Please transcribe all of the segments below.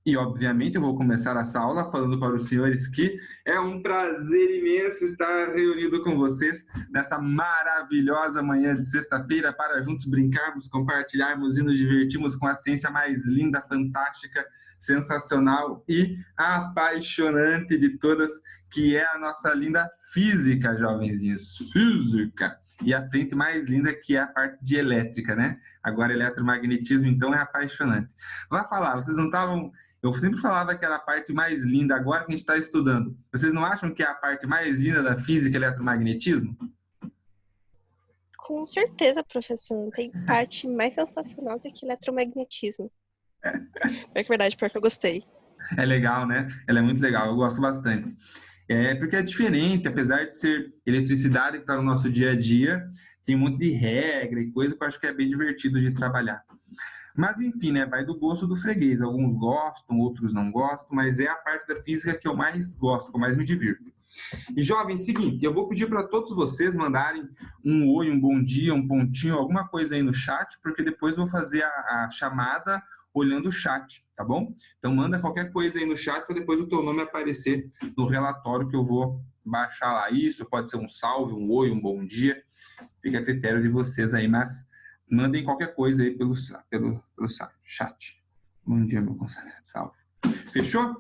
E, obviamente, eu vou começar essa aula falando para os senhores que é um prazer imenso estar reunido com vocês nessa maravilhosa manhã de sexta-feira para juntos brincarmos, compartilharmos e nos divertirmos com a ciência mais linda, fantástica, sensacional e apaixonante de todas, que é a nossa linda física, jovenzinhos. Física! E a frente mais linda, que é a parte de elétrica, né? Agora, eletromagnetismo, então, é apaixonante. Vai falar, vocês não estavam... Eu sempre falava que era a parte mais linda, agora que a gente está estudando. Vocês não acham que é a parte mais linda da física eletromagnetismo? Com certeza, professor. Não tem parte mais sensacional do que eletromagnetismo. É verdade, pior que eu gostei. É legal, né? Ela é muito legal, eu gosto bastante. Porque é diferente, apesar de ser eletricidade que está no nosso dia a dia, tem um monte de regra e coisa que eu acho que é bem divertido de trabalhar. Mas, enfim, né, vai do gosto do freguês. Alguns gostam, outros não gostam, mas é a parte da física que eu mais gosto, que eu mais me divirto. E, jovem, seguinte, eu vou pedir para todos vocês mandarem um oi, um bom dia, um pontinho, alguma coisa aí no chat, porque depois eu vou fazer a chamada olhando o chat, tá bom? Então, manda qualquer coisa aí no chat para depois o teu nome aparecer no relatório que eu vou baixar lá. Isso pode ser um salve, um oi, um bom dia. Fica a critério de vocês aí, mas mandem qualquer coisa aí pelo chat. Bom dia, meu consagrado. Salve. Fechou?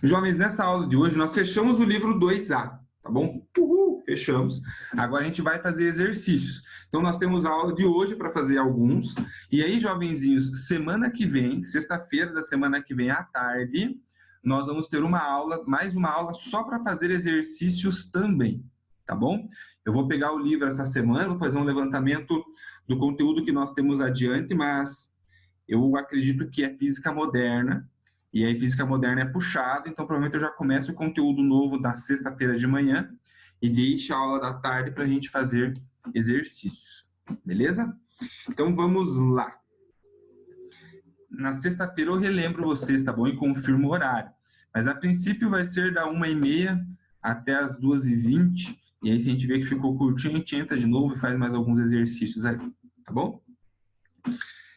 Jovens, nessa aula de hoje, nós fechamos o livro 2A, tá bom? Uhul, fechamos. Agora a gente vai fazer exercícios. Então, nós temos a aula de hoje para fazer alguns. E aí, jovenzinhos, semana que vem, sexta-feira da semana que vem à tarde, nós vamos ter uma aula, mais uma aula só para fazer exercícios também, tá bom? Eu vou pegar o livro essa semana, vou fazer um levantamento do conteúdo que nós temos adiante, mas eu acredito que é física moderna, e aí física moderna é puxado, então provavelmente eu já começo o conteúdo novo da sexta-feira de manhã e deixo a aula da tarde para a gente fazer exercícios, beleza? Então vamos lá. Na sexta-feira eu relembro vocês, tá bom? E confirmo o horário. Mas a princípio vai ser da 1h30 até as 2h20, e aí se a gente vê que ficou curtinho, a gente entra de novo e faz mais alguns exercícios aí, tá bom?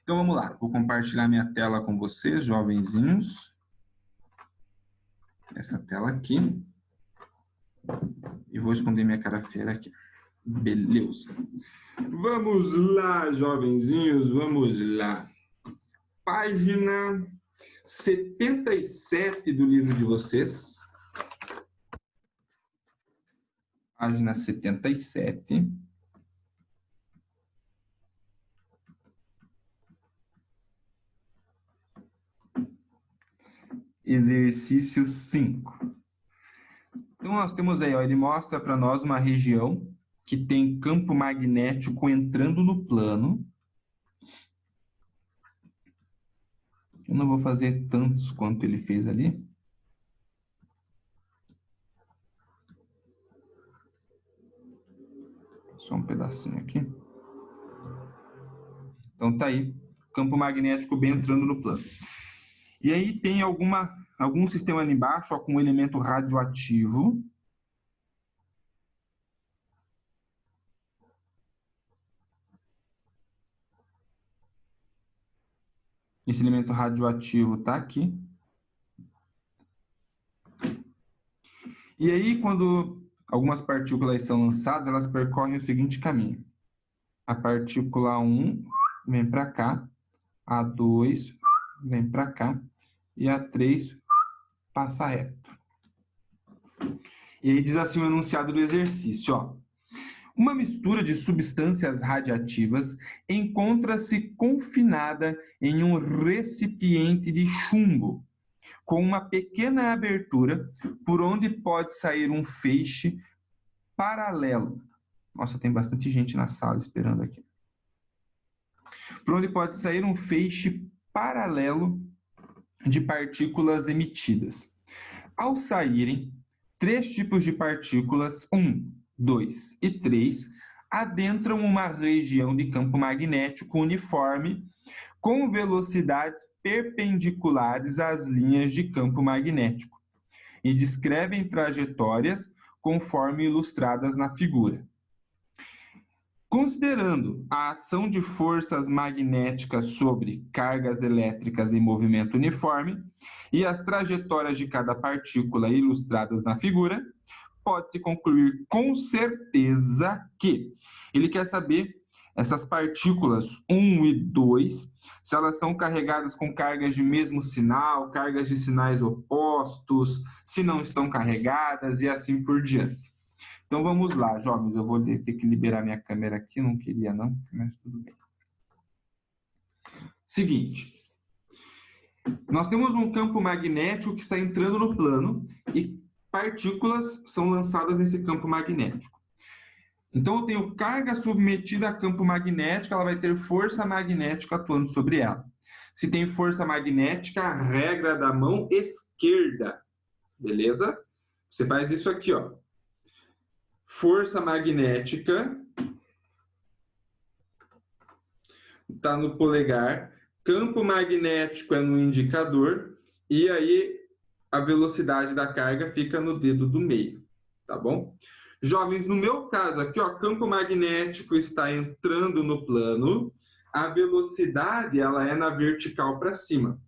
Então vamos lá, vou compartilhar minha tela com vocês, jovenzinhos. Essa tela aqui. E vou esconder minha cara feia aqui. Beleza. Vamos lá, jovenzinhos, vamos lá. Página 77 do livro de vocês. Página 77. Exercício 5. Então, nós temos aí, ó, ele mostra para nós uma região que tem campo magnético entrando no plano. Eu não vou fazer tantos quanto ele fez ali. Só um pedacinho aqui. Então, tá aí, campo magnético bem entrando no plano. E aí tem algum sistema ali embaixo, ó, com um elemento radioativo. Esse elemento radioativo está aqui. E aí, quando algumas partículas são lançadas, elas percorrem o seguinte caminho. A partícula 1 vem para cá, a 2 vem para cá, e a 3 passa reto. E aí diz assim o enunciado do exercício, ó. Uma mistura de substâncias radiativas encontra-se confinada em um recipiente de chumbo, com uma pequena abertura por onde pode sair um feixe paralelo. Nossa, tem bastante gente na sala esperando aqui. Por onde pode sair um feixe paralelo de partículas emitidas. Ao saírem, 3 tipos de partículas, 1, 2 e 3, adentram uma região de campo magnético uniforme com velocidades perpendiculares às linhas de campo magnético e descrevem trajetórias conforme ilustradas na figura. Considerando a ação de forças magnéticas sobre cargas elétricas em movimento uniforme e as trajetórias de cada partícula ilustradas na figura, pode-se concluir com certeza que ele quer saber essas partículas 1 e 2, se elas são carregadas com cargas de mesmo sinal, cargas de sinais opostos, se não estão carregadas e assim por diante. Então vamos lá, jovens, eu vou ter que liberar minha câmera aqui, não queria não, mas tudo bem. Seguinte, nós temos um campo magnético que está entrando no plano e partículas são lançadas nesse campo magnético. Então, eu tenho carga submetida a campo magnético, ela vai ter força magnética atuando sobre ela. Se tem força magnética, a regra da mão esquerda, beleza? Você faz isso aqui, ó. Força magnética, está no polegar, campo magnético é no indicador, e aí a velocidade da carga fica no dedo do meio, tá bom? Jovens, no meu caso aqui, ó, campo magnético está entrando no plano, a velocidade ela é na vertical para cima.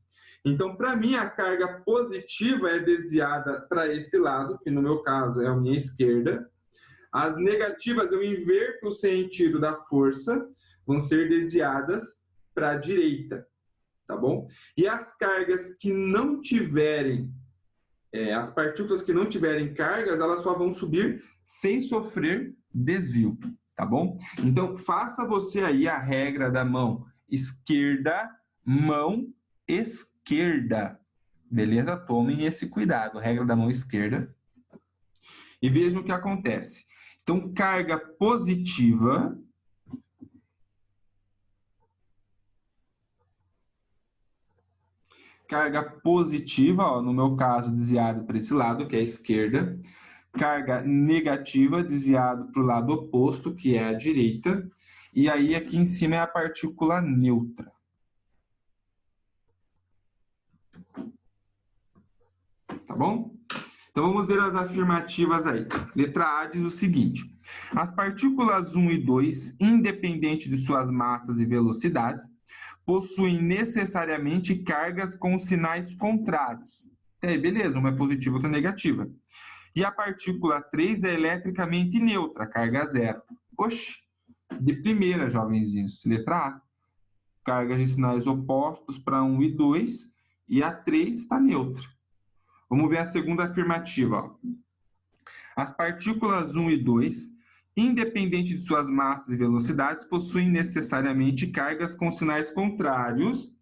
Então, para mim, a carga positiva é desviada para esse lado, que no meu caso é a minha esquerda. As negativas, eu inverto o sentido da força, vão ser desviadas para a direita, tá bom? E as cargas que não tiverem, as partículas que não tiverem cargas, elas só vão subir sem sofrer desvio, tá bom? Então, faça você aí a regra da mão esquerda, beleza? Tomem esse cuidado, regra da mão esquerda. E vejam o que acontece. Então, carga positiva ó, no meu caso, desviado para esse lado, que é a esquerda. Carga negativa, desviado para o lado oposto, que é a direita. E aí, aqui em cima é a partícula neutra. Tá bom? Então, vamos ver as afirmativas aí. Letra A diz o seguinte: as partículas 1 e 2, independente de suas massas e velocidades, possuem necessariamente cargas com sinais contrários. Aí, beleza, uma é positiva, outra é negativa. E a partícula 3 é eletricamente neutra, carga zero. Oxe, de primeira, jovenzinhos. Letra A. Cargas de sinais opostos para 1 e 2, e a 3 está neutra. Vamos ver a segunda afirmativa. Ó. As partículas 1 e 2, independente de suas massas e velocidades, possuem necessariamente cargas com sinais contrários,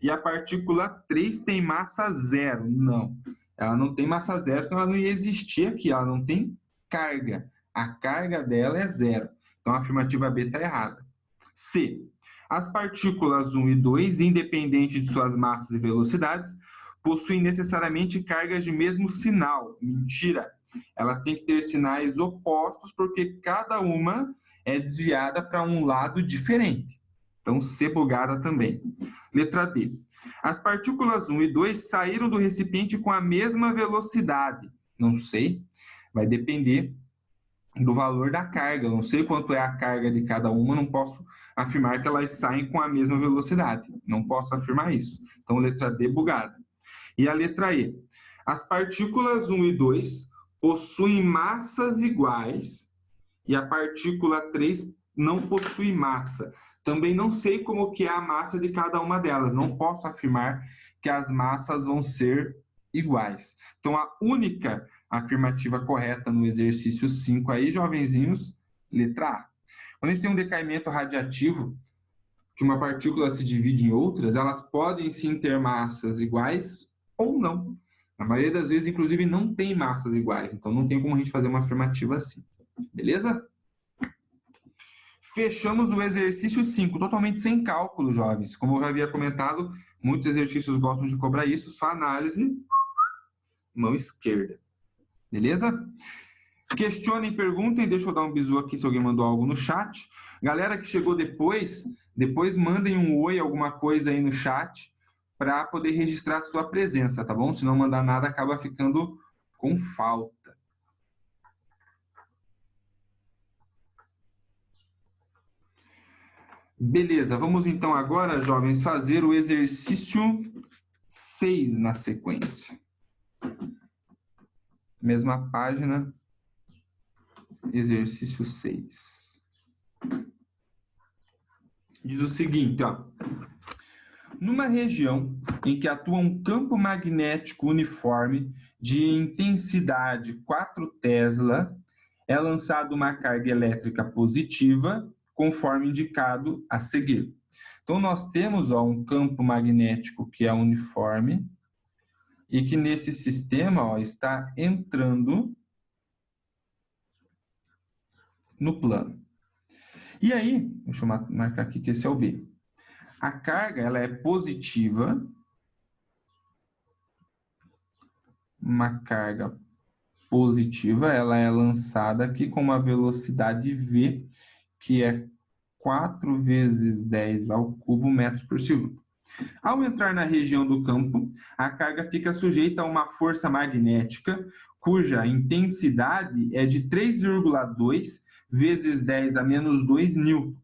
e a partícula 3 tem massa zero. Não, ela não tem massa zero, senão ela não ia existir aqui, ela não tem carga. A carga dela é zero. Então, a afirmativa B está errada. C. As partículas 1 e 2, independente de suas massas e velocidades, possuem necessariamente cargas de mesmo sinal. Mentira! Elas têm que ter sinais opostos, porque cada uma é desviada para um lado diferente. Então, C bugada também. Letra D. As partículas 1 e 2 saíram do recipiente com a mesma velocidade. Não sei, vai depender do valor da carga. Não sei quanto é a carga de cada uma, não posso afirmar que elas saem com a mesma velocidade. Não posso afirmar isso. Então, letra D bugada. E a letra E. As partículas 1 e 2 possuem massas iguais e a partícula 3 não possui massa. Também não sei como que é a massa de cada uma delas. Não posso afirmar que as massas vão ser iguais. Então, a única afirmativa correta no exercício 5 aí, jovenzinhos, letra A. Quando a gente tem um decaimento radiativo, que uma partícula se divide em outras, elas podem sim ter massas iguais ou não. Na maioria das vezes, inclusive, não tem massas iguais. Então, não tem como a gente fazer uma afirmativa assim. Beleza? Fechamos o exercício 5, totalmente sem cálculo, jovens. Como eu já havia comentado, muitos exercícios gostam de cobrar isso, só análise, mão esquerda. Beleza? Questionem, perguntem, deixa eu dar um bisu aqui se alguém mandou algo no chat. Galera que chegou depois mandem um oi, alguma coisa aí no chat, para poder registrar a sua presença, tá bom? Se não mandar nada, acaba ficando com falta. Beleza, vamos então agora, jovens, fazer o exercício 6 na sequência. Mesma página, exercício 6. Diz o seguinte, ó. Numa região em que atua um campo magnético uniforme de intensidade 4 Tesla, é lançada uma carga elétrica positiva, conforme indicado a seguir. Então, nós temos um campo magnético que é uniforme e que nesse sistema está entrando no plano. E aí, deixa eu marcar aqui que esse é o B. A carga ela é positiva, uma carga positiva, ela é lançada aqui com uma velocidade V, que é 4 vezes 10 ao cubo metros por segundo. Ao entrar na região do campo, a carga fica sujeita a uma força magnética, cuja intensidade é de 3,2 vezes 10 a menos 2 newton.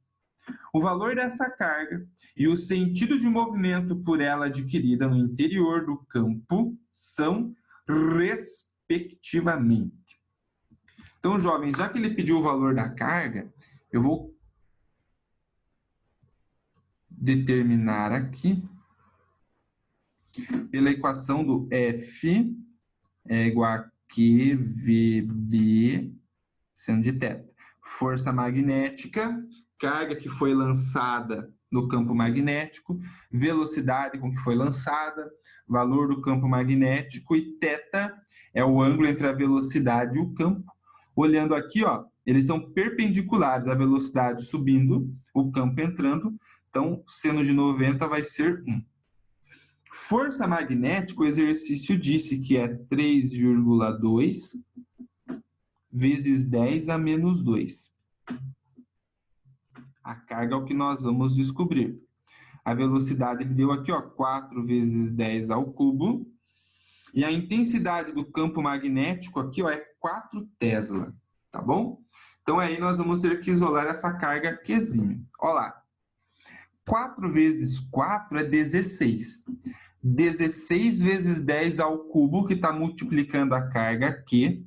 O valor dessa carga e o sentido de movimento por ela adquirida no interior do campo são respectivamente. Então, jovens, já que ele pediu o valor da carga, eu vou determinar aqui pela equação do F é igual a QVB seno de θ. Força magnética, carga que foi lançada no campo magnético, velocidade com que foi lançada, valor do campo magnético e θ é o ângulo entre a velocidade e o campo. Olhando aqui, ó, eles são perpendiculares, a velocidade subindo, o campo entrando, então seno de 90 vai ser 1. Força magnética, o exercício disse que é 3,2 vezes 10 a menos 2. A carga é o que nós vamos descobrir. A velocidade ele deu aqui, ó, 4 vezes 10 ao cubo. E a intensidade do campo magnético aqui, ó, é 4 Tesla, tá bom? Então aí nós vamos ter que isolar essa carga Qzinho. Olha lá. 4 vezes 4 é 16. 16 vezes 10 ao cubo, que está multiplicando a carga Q,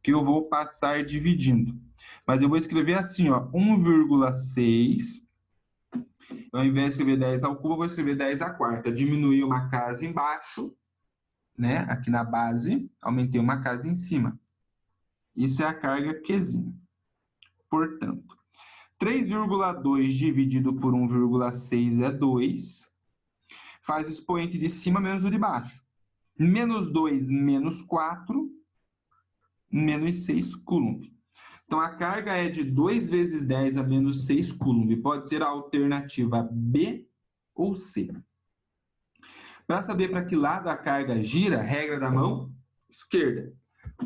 que eu vou passar dividindo. Mas eu vou escrever assim, ó, 1,6. Ao invés de escrever 10 ao cubo, eu vou escrever 10 à quarta. Diminuí uma casa embaixo, né? Aqui na base, aumentei uma casa em cima. Isso é a carga Qzinho. Portanto, 3,2 dividido por 1,6 é 2. Faz o expoente de cima menos o de baixo. Menos 2 menos 4, menos 6 coulomb. Então, a carga é de 2 vezes 10 a menos 6 coulomb. Pode ser a alternativa B ou C. Para saber para que lado a carga gira, regra da mão esquerda.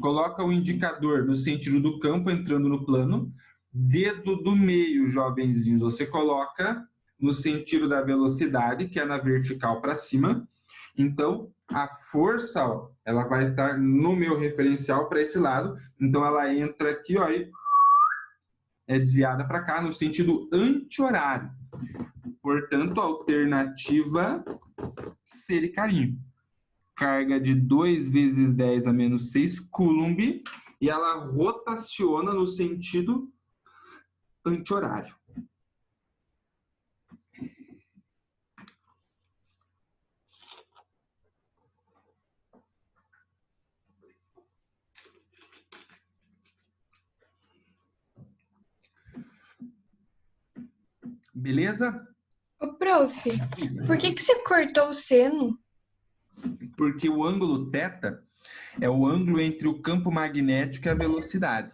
Coloca o indicador no sentido do campo, entrando no plano. Dedo do meio, jovenzinhos, você coloca no sentido da velocidade, que é na vertical para cima. Então, a força, ó, ela vai estar no meu referencial para esse lado. Então, ela entra aqui, ó, e é desviada para cá no sentido anti-horário. Portanto, a alternativa C de carinho. Carga de 2 vezes 10 a menos 6 coulomb e ela rotaciona no sentido anti-horário. Beleza? Ô, prof, por que você cortou o seno? Porque o ângulo θ é o ângulo entre o campo magnético e a velocidade.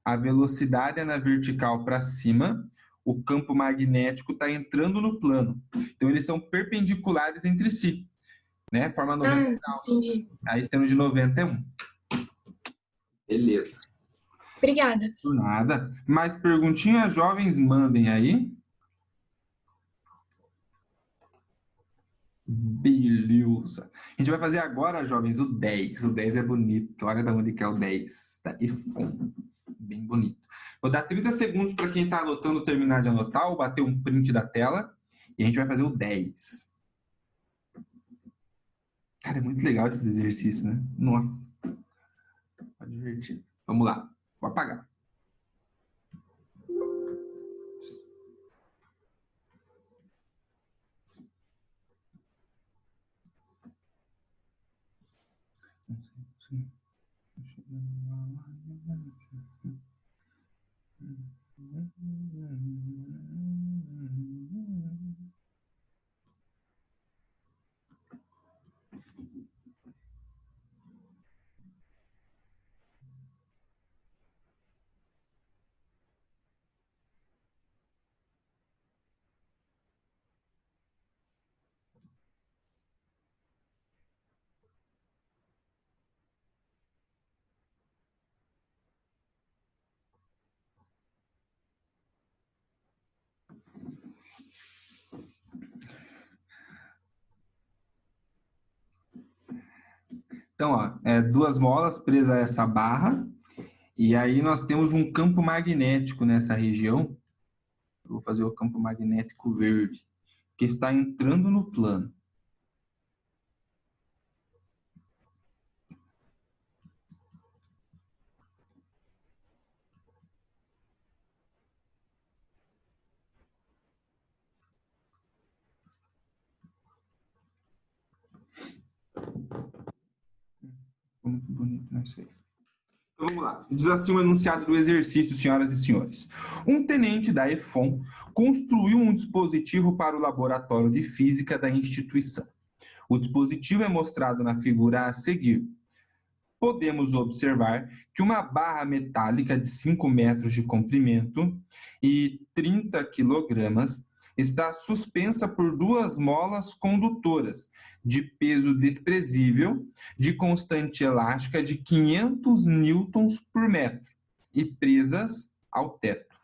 A velocidade é na vertical para cima, o campo magnético está entrando no plano. Então, eles são perpendiculares entre si, né? Forma 90 graus. Entendi. Aí, seno de 90 é 1. Beleza. Obrigada. Por nada. Mais perguntinhas, jovens, mandem aí. Beleza. A gente vai fazer agora, jovens, o 10. O 10 é bonito. Olha da onde que é o 10. Da iPhone. bem bonito. Vou dar 30 segundos para quem está anotando terminar de anotar ou bater um print da tela. E a gente vai fazer o 10. Cara, é muito legal esses exercícios, né? Nossa. Tá divertido. Vamos lá. Vou apagar. Então, ó, duas molas presas a essa barra, e aí nós temos um campo magnético nessa região. Eu vou fazer o campo magnético verde, que está entrando no plano. Muito bonito, né? Isso aí. Então vamos lá. Diz assim o enunciado do exercício, senhoras e senhores. Um tenente da EFON construiu um dispositivo para o laboratório de física da instituição. O dispositivo é mostrado na figura a seguir. Podemos observar que uma barra metálica de 5 metros de comprimento e 30 quilogramas está suspensa por duas molas condutoras de peso desprezível, de constante elástica de 500 newtons por metro e presas ao teto.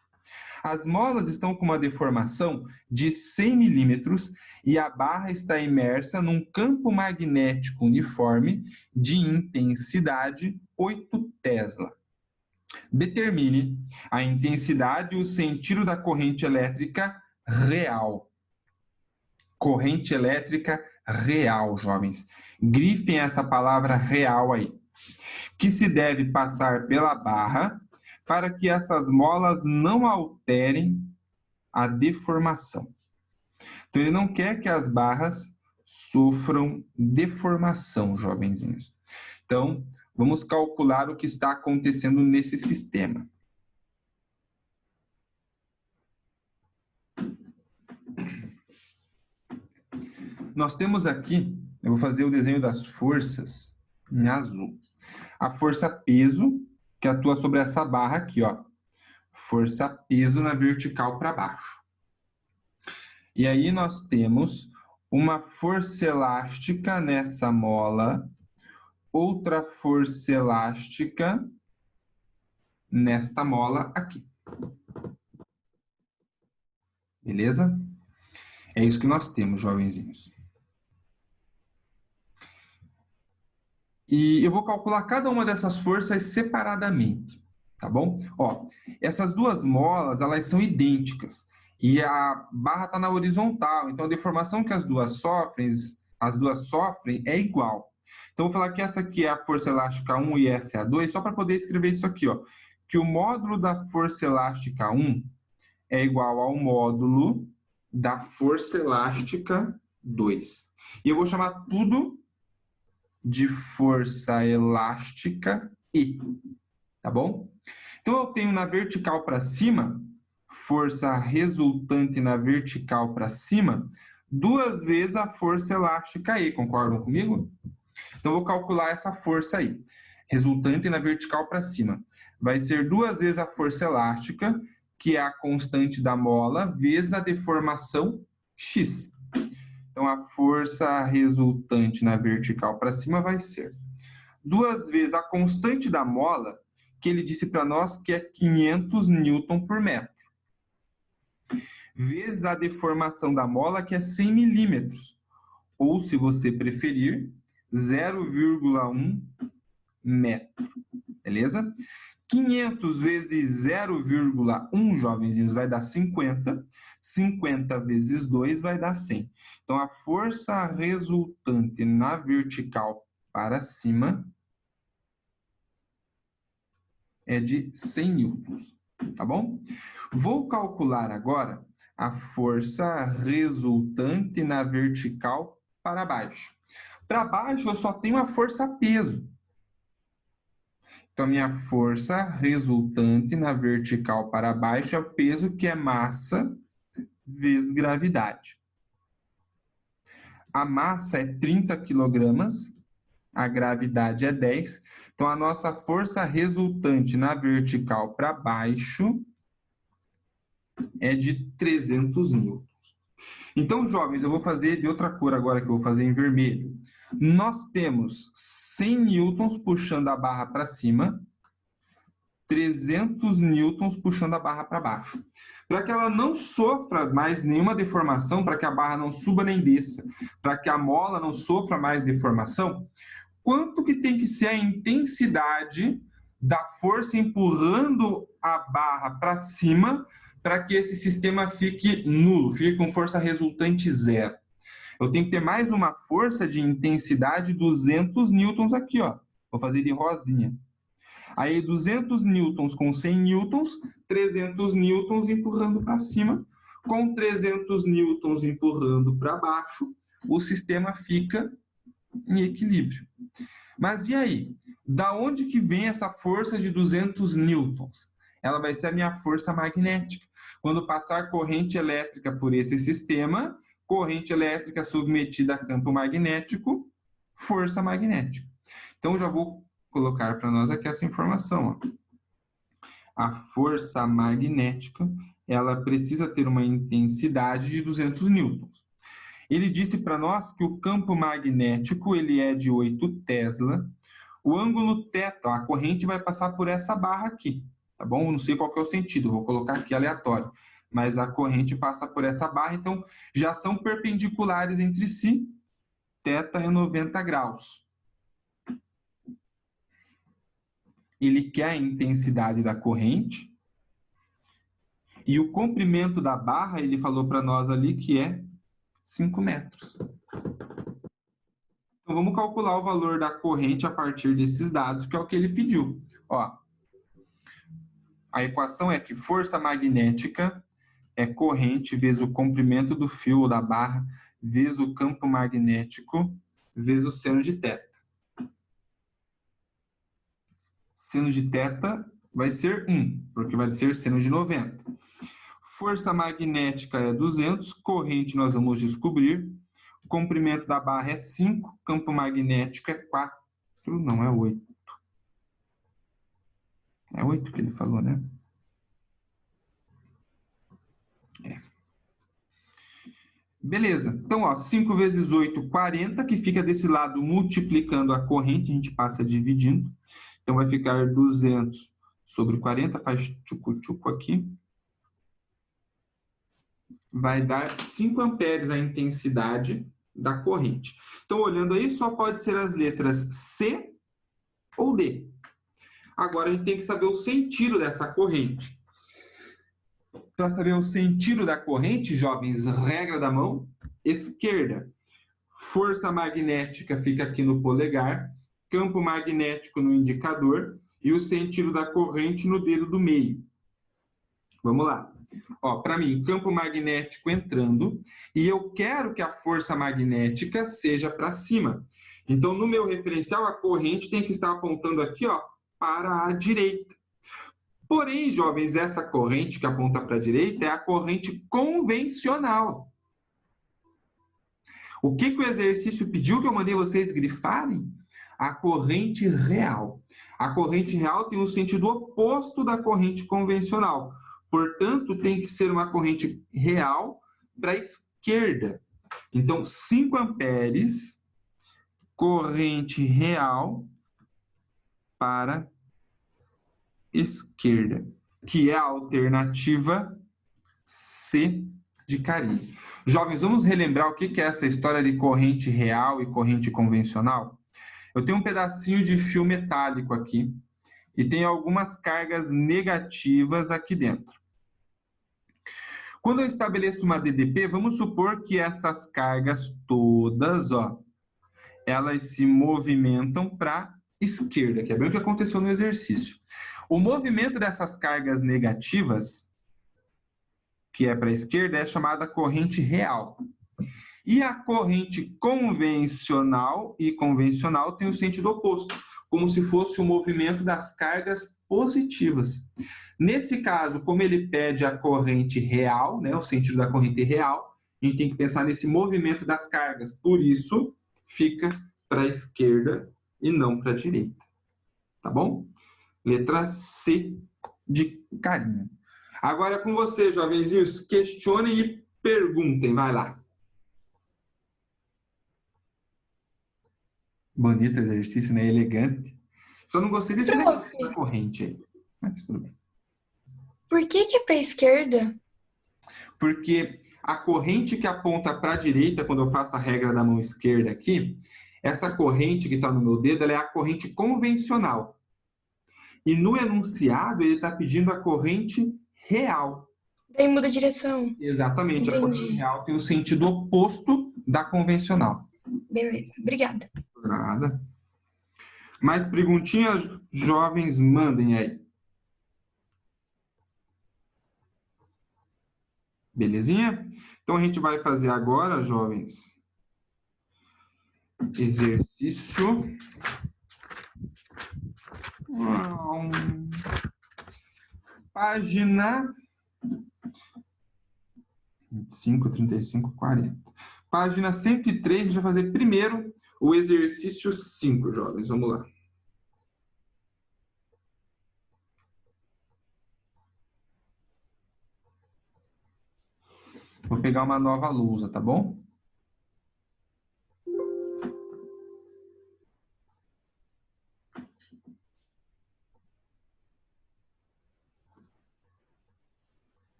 As molas estão com uma deformação de 100 milímetros e a barra está imersa num campo magnético uniforme de intensidade 8 Tesla. Determine a intensidade e o sentido da corrente elétrica real. Corrente elétrica real, jovens. Grifem essa palavra real aí. Que se deve passar pela barra para que essas molas não alterem a deformação. Então, ele não quer que as barras sofram deformação, jovenzinhos. Então, vamos calcular o que está acontecendo nesse sistema. Nós temos aqui, eu vou fazer o desenho das forças em azul. A força peso, que atua sobre essa barra aqui, ó. Força peso na vertical para baixo. E aí nós temos uma força elástica nessa mola, outra força elástica nesta mola aqui. Beleza? É isso que nós temos, jovenzinhos. E eu vou calcular cada uma dessas forças separadamente, tá bom? Ó, essas duas molas, elas são idênticas. E a barra está na horizontal, então a deformação que as duas sofrem é igual. Então, vou falar que essa aqui é a força elástica 1 e essa é a 2, só para poder escrever isso aqui, ó. Que o módulo da força elástica 1 é igual ao módulo da força elástica 2. E eu vou chamar tudo de força elástica E, tá bom? Então, eu tenho na vertical para cima, força resultante na vertical para cima, 2 vezes a força elástica E, concordam comigo? Então, eu vou calcular essa força aí, resultante na vertical para cima. Vai ser 2 vezes a força elástica, que é a constante da mola, vezes a deformação X. Então, a força resultante na vertical para cima vai ser 2 vezes a constante da mola, que ele disse para nós que é 500 newton por metro, vezes a deformação da mola, que é 100 milímetros, ou, se você preferir, 0,1 metro, beleza? 500 vezes 0,1, jovenzinhos, vai dar 50. 50 vezes 2 vai dar 100. Então, a força resultante na vertical para cima é de 100 newtons, tá bom? Vou calcular agora a força resultante na vertical para baixo. Para baixo, eu só tenho a força-peso. Então, a minha força resultante na vertical para baixo é o peso, que é massa vezes gravidade. A massa é 30 quilogramas, a gravidade é 10. Então, a nossa força resultante na vertical para baixo é de 300 newtons. Então, jovens, eu vou fazer de outra cor agora, que eu vou fazer em vermelho. Nós temos 100 newtons puxando a barra para cima, 300 newtons puxando a barra para baixo. Para que ela não sofra mais nenhuma deformação, para que a barra não suba nem desça, para que a mola não sofra mais deformação, quanto que tem que ser a intensidade da força empurrando a barra para cima para que esse sistema fique nulo, fique com força resultante zero? Eu tenho que ter mais uma força de intensidade 200 newtons aqui, ó. Vou fazer de rosinha. Aí 200 newtons com 100 newtons, 300 newtons empurrando para cima, com 300 newtons empurrando para baixo, o sistema fica em equilíbrio. Mas e aí? Da onde que vem essa força de 200 newtons? Ela vai ser a minha força magnética. Quando passar corrente elétrica por esse sistema, corrente elétrica submetida a campo magnético, força magnética. Então, já vou colocar para nós aqui essa informação. Ó. A força magnética, ela precisa ter uma intensidade de 200 newtons. Ele disse para nós que o campo magnético ele é de 8 Tesla. O ângulo θ, a corrente vai passar por essa barra aqui, tá bom? Não sei qual que é o sentido, vou colocar aqui aleatório. Mas a corrente passa por essa barra, então já são perpendiculares entre si. θ é 90 graus. Ele quer a intensidade da corrente. E o comprimento da barra, ele falou para nós ali que é 5 metros. Então, vamos calcular o valor da corrente a partir desses dados, que é o que ele pediu. Ó, a equação é que força magnética é corrente vezes o comprimento do fio ou da barra, vezes o campo magnético, vezes o seno de θ. Seno de θ vai ser 1, porque vai ser seno de 90. Força magnética é 200, corrente nós vamos descobrir. O comprimento da barra é 5, campo magnético é 4, não é 8. É 8 que ele falou, né? É. Beleza. Então, ó, 5 vezes 8, 40, que fica desse lado multiplicando a corrente, a gente passa dividindo. Então, vai ficar 200 sobre 40, faz tchucu-tchucu aqui. Vai dar 5 amperes a intensidade da corrente. Então, olhando aí, só pode ser as letras C ou D. Agora, a gente tem que saber o sentido dessa corrente. Para saber o sentido da corrente, jovens, regra da mão esquerda. Força magnética fica aqui no polegar, campo magnético no indicador e o sentido da corrente no dedo do meio. Vamos lá. Ó, para mim, campo magnético entrando e eu quero que a força magnética seja para cima. Então, no meu referencial, a corrente tem que estar apontando aqui, ó, para a direita. Porém, jovens, essa corrente que aponta para a direita é a corrente convencional. O que o exercício pediu que eu mandei vocês grifarem? A corrente real. A corrente real tem o sentido oposto da corrente convencional. Portanto, tem que ser uma corrente real para a esquerda. Então, 5 amperes, corrente real para esquerda, que é a alternativa C de carinho. Jovens, vamos relembrar o que é essa história de corrente real e corrente convencional? Eu tenho um pedacinho de fio metálico aqui, e tem algumas cargas negativas aqui dentro. Quando eu estabeleço uma DDP, vamos supor que essas cargas todas, ó, elas se movimentam para a esquerda, que é bem o que aconteceu no exercício. O movimento dessas cargas negativas, que é para a esquerda, é chamada corrente real. E a corrente convencional e convencional tem o sentido oposto, como se fosse o movimento das cargas positivas. Nesse caso, como ele pede a corrente real, né, o sentido da corrente real, a gente tem que pensar nesse movimento das cargas. Por isso, fica para a esquerda e não para a direita. Tá bom? Letra C de carinho. Agora com você, jovenzinhos, questionem e perguntem. Vai lá. Bonito exercício, né? Elegante. Só não gostei desse negócio da corrente aí. Mas tudo bem. Por que é para a esquerda? Porque a corrente que aponta para a direita, quando eu faço a regra da mão esquerda aqui, essa corrente que está no meu dedo, ela é a corrente convencional. E no enunciado, ele está pedindo a corrente real. Daí muda a direção. Exatamente. Entendi. A corrente real tem o sentido oposto da convencional. Beleza, obrigada. Nada. Mais perguntinhas, jovens, mandem aí. Belezinha? Então a gente vai fazer agora, jovens, exercício. Página 25, 35, 40. Página 103, a gente vai fazer primeiro o exercício 5, jovens. Vamos lá. Vou pegar uma nova lousa, tá bom?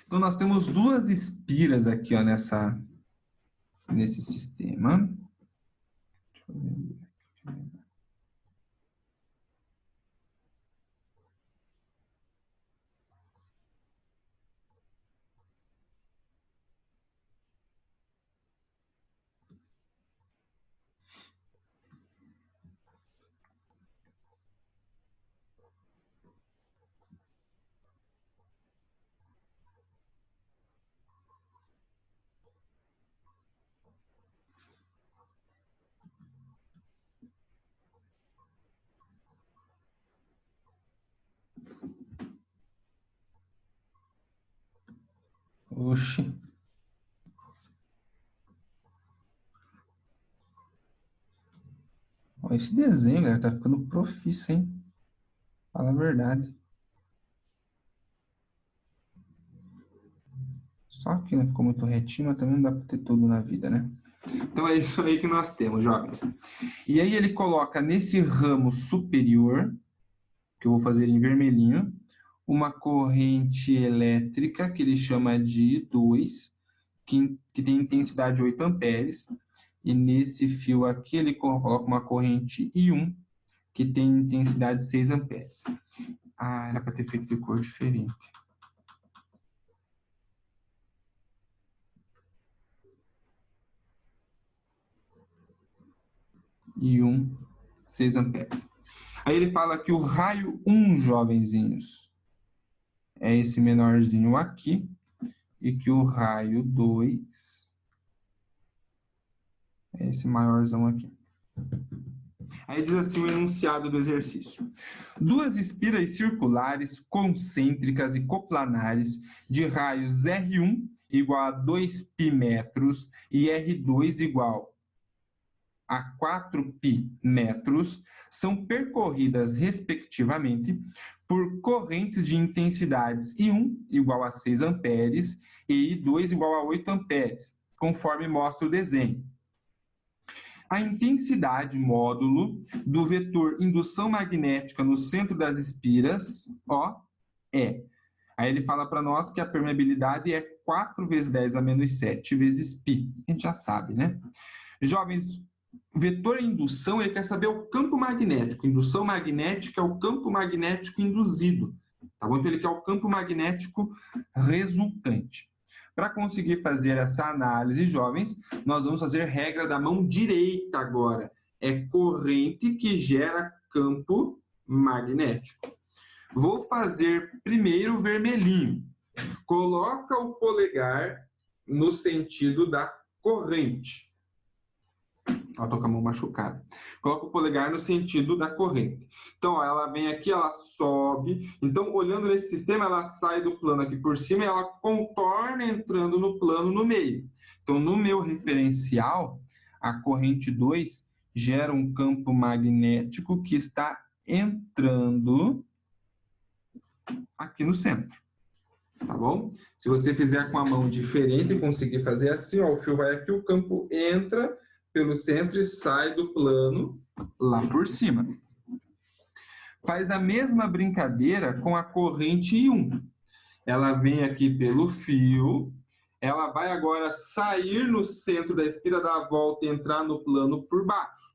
Então, nós temos duas espiras aqui, ó, nesse sistema. Deixa eu ver. Oxi. Olha esse desenho, galera. Tá ficando profício, hein? Fala a verdade. Só que não ficou muito retinho, mas também não dá para ter tudo na vida, né? Então é isso aí que nós temos, jovens. E aí ele coloca nesse ramo superior, que eu vou fazer em vermelhinho, uma corrente elétrica que ele chama de I2, que tem intensidade 8 amperes. E nesse fio aqui ele coloca uma corrente I1, que tem intensidade 6 amperes. Ah, era para ter feito de cor diferente. I1, 6 amperes. Aí ele fala que o raio 1, jovenzinhos, é esse menorzinho aqui, e que o raio 2 é esse maiorzão aqui. Aí diz assim o enunciado do exercício. Duas espiras circulares, concêntricas e coplanares de raios R1 igual a 2π metros e R2 igual a 4π metros são percorridas, respectivamente, por correntes de intensidades I1 igual a 6 amperes e I2 igual a 8 amperes, conforme mostra o desenho. a intensidade módulo do vetor indução magnética no centro das espiras, ó, é. Aí ele fala para nós que a permeabilidade é 4 vezes 10 a menos 7 vezes π. A gente já sabe, né? Jovens, vetor indução, ele quer saber o campo magnético. Indução magnética é o campo magnético induzido. Tá bom? Então ele quer o campo magnético resultante. Para conseguir fazer essa análise, jovens, nós vamos fazer regra da mão direita agora. É corrente que gera campo magnético. Vou fazer primeiro o vermelhinho. Coloca o polegar no sentido da corrente. Ó, tô com a mão machucada. Coloca o polegar no sentido da corrente. Então, ó, ela vem aqui, ela sobe. Então, olhando nesse sistema, ela sai do plano aqui por cima e ela contorna entrando no plano no meio. Então, no meu referencial, a corrente 2 gera um campo magnético que está entrando aqui no centro, tá bom? Se você fizer com a mão diferente e conseguir fazer assim, ó, o fio vai aqui, o campo entra pelo centro e sai do plano lá por cima. Faz a mesma brincadeira com a corrente I1. Ela vem aqui pelo fio, ela vai agora sair no centro da espira, dar a volta e entrar no plano por baixo.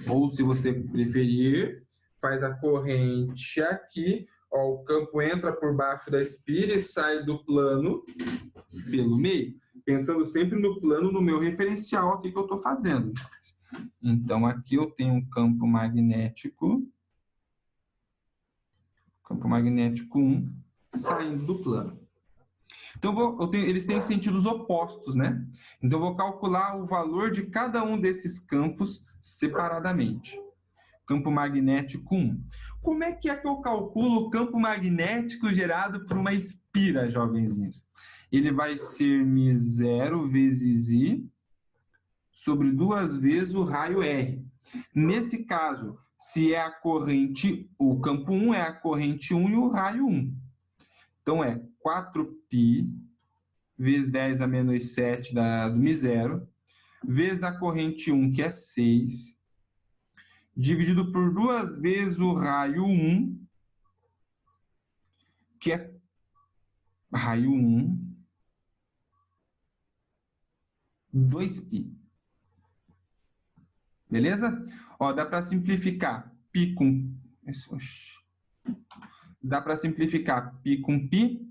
Ou, se você preferir, faz a corrente aqui, ó, o campo entra por baixo da espira e sai do plano pelo meio, pensando sempre no plano, no meu referencial aqui que eu estou fazendo. Então, aqui eu tenho um campo magnético 1, saindo do plano. Então, eles têm sentidos opostos, né? Então, eu vou calcular o valor de cada um desses campos separadamente. Campo magnético 1. Como é que eu calculo o campo magnético gerado por uma espira, jovenzinhos? Ele vai ser μ0 vezes I sobre 2 vezes o raio R. Nesse caso, se é a corrente, o campo 1 é a corrente 1 e o raio 1. Então, é 4π vezes 10 a menos 7 do μ0, vezes a corrente 1, que é 6, dividido por 2 vezes o raio 1, que é raio 1, 2π. Beleza? Ó, dá para simplificar π com... Dá para simplificar π com π.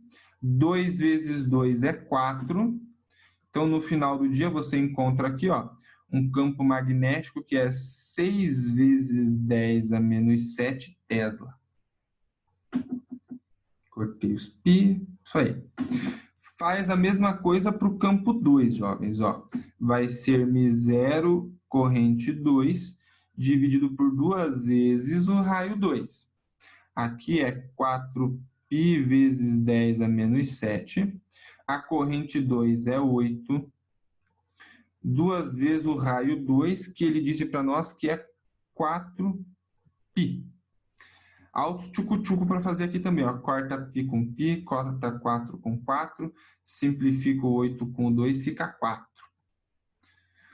2 vezes 2 é 4. Então, no final do dia, você encontra aqui, ó, um campo magnético que é 6 vezes 10 a menos 7 Tesla. Cortei os π, isso aí. Faz a mesma coisa para o campo 2, jovens. Ó. Vai ser μ0 corrente 2 dividido por 2 vezes o raio 2. Aqui é 4π vezes 10 a menos 7. A corrente 2 é 8. 2 vezes o raio 2, que ele disse para nós que é 4π. Altos tchucu-tchucu para fazer aqui também, ó. Corta π com π, corta 4 com 4, simplifica o 8 com 2, fica 4.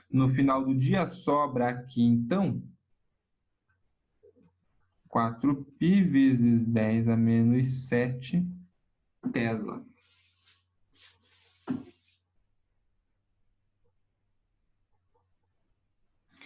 No final do dia, sobra aqui, então, 4π vezes 10 a menos 7 Tesla.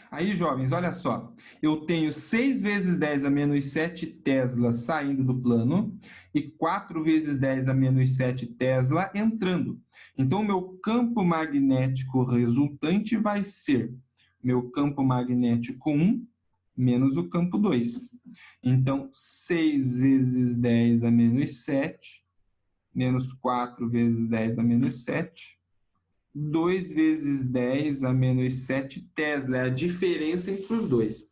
Aí, jovens, olha só. Eu tenho 6 vezes 10 a menos 7 Tesla saindo do plano e 4 vezes 10 a menos 7 Tesla entrando. Então, o meu campo magnético resultante vai ser meu campo magnético 1 menos o campo 2. Então, 6 vezes 10 a menos 7 menos 4 vezes 10 a menos 7. 2 vezes 10 a menos 7 Tesla, é a diferença entre os dois.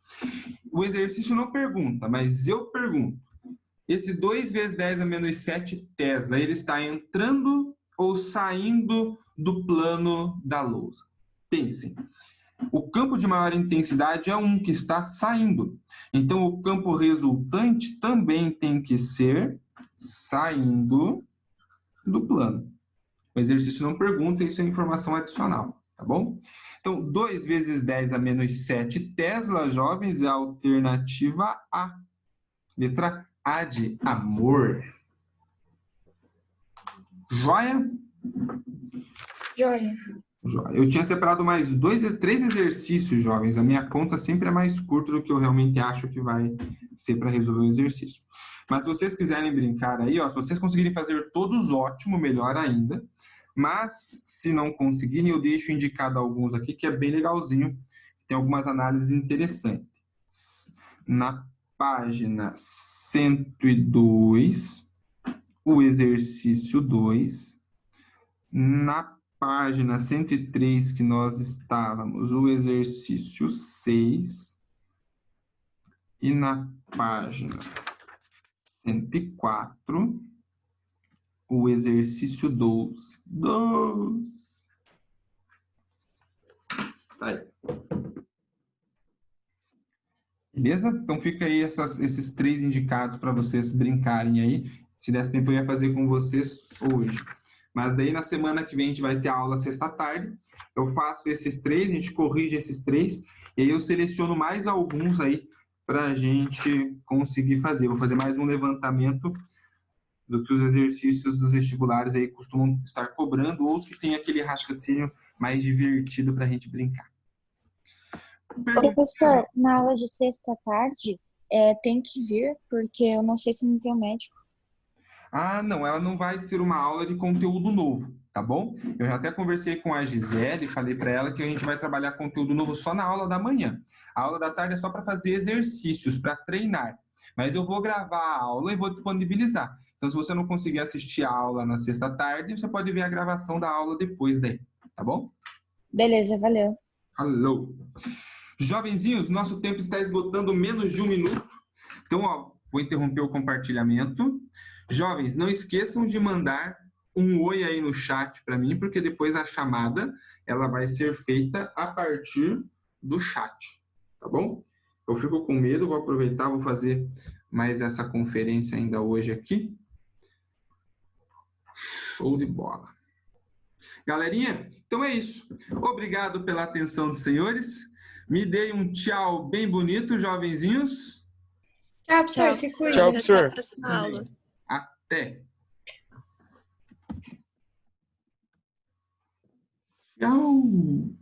O exercício não pergunta, mas eu pergunto. Esse 2 vezes 10 a menos 7 Tesla, ele está entrando ou saindo do plano da lousa? Pensem. O campo de maior intensidade é um que está saindo. Então, o campo resultante também tem que ser saindo do plano. O exercício não pergunta, isso é informação adicional, tá bom? Então, 2 vezes 10 a menos 7 Tesla, jovens, é a alternativa A. Letra A de amor. Joia? Joia. Joia. Eu tinha separado mais 3 exercícios, jovens. A minha conta sempre é mais curta do que eu realmente acho que vai ser para resolver o exercício. Mas se vocês quiserem brincar aí, ó, se vocês conseguirem fazer todos, ótimo, melhor ainda. Mas se não conseguirem, eu deixo indicado alguns aqui, que é bem legalzinho. Tem algumas análises interessantes. Na página 102, o exercício 2. Na página 103 que nós estávamos, o exercício 6. E na página 104, o exercício 12. Tá aí. Beleza? Então fica aí esses 3 indicados para vocês brincarem aí. Se desse tempo eu ia fazer com vocês hoje. Mas daí na semana que vem a gente vai ter a aula sexta-tarde. Eu faço esses 3, a gente corrige esses 3. E aí eu seleciono mais alguns aí para a gente conseguir fazer. Vou fazer mais um levantamento do que os exercícios dos vestibulares aí costumam estar cobrando, ou os que tem aquele raciocínio mais divertido para a gente brincar. Professor, na aula de sexta tarde, tem que vir, porque eu não sei se não tem o médico. Ah, não, ela não vai ser uma aula de conteúdo novo, tá bom? Eu já até conversei com a Gisele, falei para ela que a gente vai trabalhar conteúdo novo só na aula da manhã. A aula da tarde é só para fazer exercícios, para treinar. Mas eu vou gravar a aula e vou disponibilizar. Então, se você não conseguir assistir a aula na sexta tarde, você pode ver a gravação da aula depois daí, tá bom? Beleza, valeu. Alô. Jovenzinhos, nosso tempo está esgotando, menos de 1 minuto. Então, ó, vou interromper o compartilhamento. Jovens, não esqueçam de mandar um oi aí no chat para mim, porque depois a chamada ela vai ser feita a partir do chat, tá bom? Eu fico com medo, vou aproveitar, vou fazer mais essa conferência ainda hoje aqui. Show de bola. Galerinha, então é isso. Obrigado pela atenção dos senhores. Me dei um tchau bem bonito, jovenzinhos. Tchau, professor. Se cuida. Tchau, Até a professor. próxima aula. Até. Tchau.